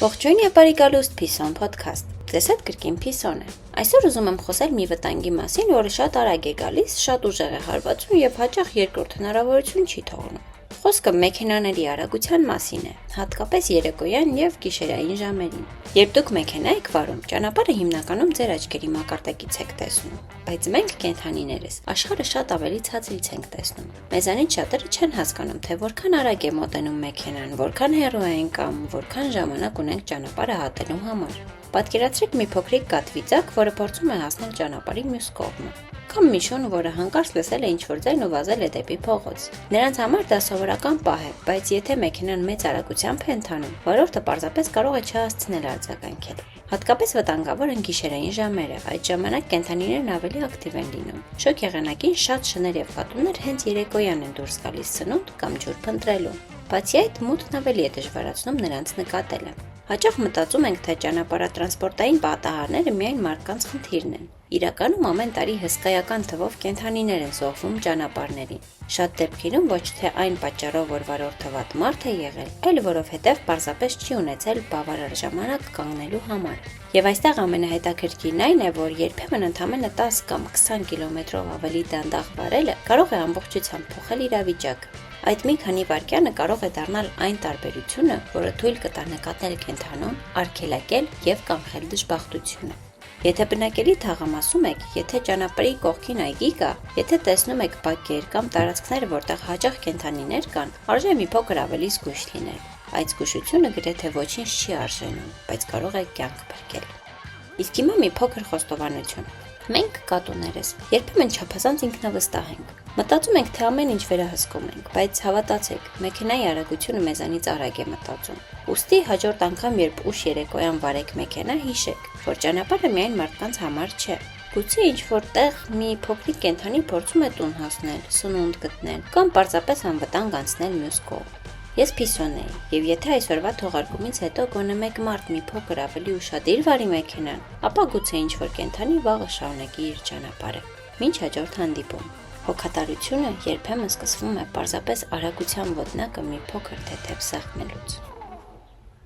Ողջույն եւ բարի գալուստ Փիսոն podcast։ Ձեզ հետ կրկին Փիսոն է։ Այսօր ուզում եմ խոսել մի վտանգի մասին, որը շատ արագ է գալիս, շատ ուժեղ է հարվածում եւ հաճախ երկրորդ հնարավորություն չի թողնում։ Խոսքը մեքենաների արագության մասին է, հատկապես երեկոյան եւ գիշերային ժամերին։ Երբ դուք մեքենա եք վարում, ճանապարհը հիմնականում ձեր աչքերի մակարդակից եք տեսնում, բայց մենք կենդանիներս աշխարհը շատ ավելի ցածրից ենք տեսնում։ Մեզանից շատերը չեն հասկանում, թե որքան արագ է մոտենում մեքենան, որքան հեռու են կամ որքան ժամանակ ունենք ճանապարհը հատելու համար։ Պատկերացրեք մի փոքրիկ կատվիծակ, որը փորձում է հասնել ճանապարհի մյուս կողմը, կամ մի շուն, որը հանկարծ լսել է ինչ-որ ձայն ու վազել է դեպի փողոց։ Նրանց համար դա սովորական պահ է, բայց եթե մեքենան մեծ արագությամբ է ընթանում, վարորդը պարզապես կարող է չհասցնել արձագանքել։ Հատկապես վտանգավոր են գիշերային ժամերը, այդ ժամանակ կենդանիներն ավելի ակտիվ են լինում։ Շոգ եղանակին շատ շներ եւ կատուներ հենց երեկոյան են դուրս գալիս սնունդ կամ ջուր փնտրելու։ Բացի այդ, մութն ավելի է դժվարացնում նրանց նկատելը։ Հաճախ մտածում ենք, թե ճանապարհատրանսպորտային պատահարները միայն մարդկանց խնդիրն են։ Իրականում ամեն տարի հսկայական թվով կենդանիներ են զոհվում ճանապարհներին։ Շատ դեպքերում ոչ թե այն պատճառով, որ վարորդը վատ մարդ է եղել, այլ որովհետև պարզապես չի ունեցել բավարար ժամանակ կանգնելու համար։ Եվ այստեղ ամենահետաքրքիրն այն է, որ երբեմն ընդամենը 10 կամ 20 կիլոմետրով ավելի դանդաղ վարելը կարող է ամբողջությամբ փոխել իրավիճակը։ Այդ մի քանի վայրկյանը կարող է դառնալ այն տարբերությունը, որը թույլ կտա նկատել կենդանուն, արգելակել եւ կանխել դժբախտությունը։ Եթե բնակելի թաղամասում եք, եթե ճանապարհի կողքին այգի կա, եթե տեսնում եք բակեր կամ տարածքներ, որտեղ հաճախ կենդանիներ կան, արժե մի փոքր ավելի զգույշ լինել։ Այդ զգուշությունը գրեթե ոչինչ չի արժենում, բայց կարող է կյանք փրկել։ Իսկ հիմա մի փոքր խոստովանություն։ Մենք կատուներս երբեմն չափազանց ինքնավստահ ենք։ Մտածում ենք, թե ամեն ինչ վերահսկում ենք, բայց հավատացեք, մեքենայի արագությունը մեզանից արագ է մտածում։ Ուստի հաջորդ անգամ, երբ ուշ երեկոյան վարեք մեքենա, հիշեք, որ ճանապարհը միայն մարդկանց համար չէ։ Գուցե ինչ-որ տեղ մի փոքրիկ կենդանի փորձում է տուն հասնել, սնունդ գտնել կամ պարզապես անվտանգ անցնել մյուս կողմ։ Ես Փիսոն էի, եւ եթե այսօրվա թողարկումից հետո գոնե մեկ մարդ մի փոքր ավելի ուշադիր վարի մեքենան, ապա գուցե ինչ-որ կենդանի վաղը շարունակի իր ճանապարհը։ Մինչ հաջորդ հանդիպում։ Հոգատարությունը երբեմն սկսվում է պարզապես արագության ոտնակը մի փոքր թեթև սեղմելուց։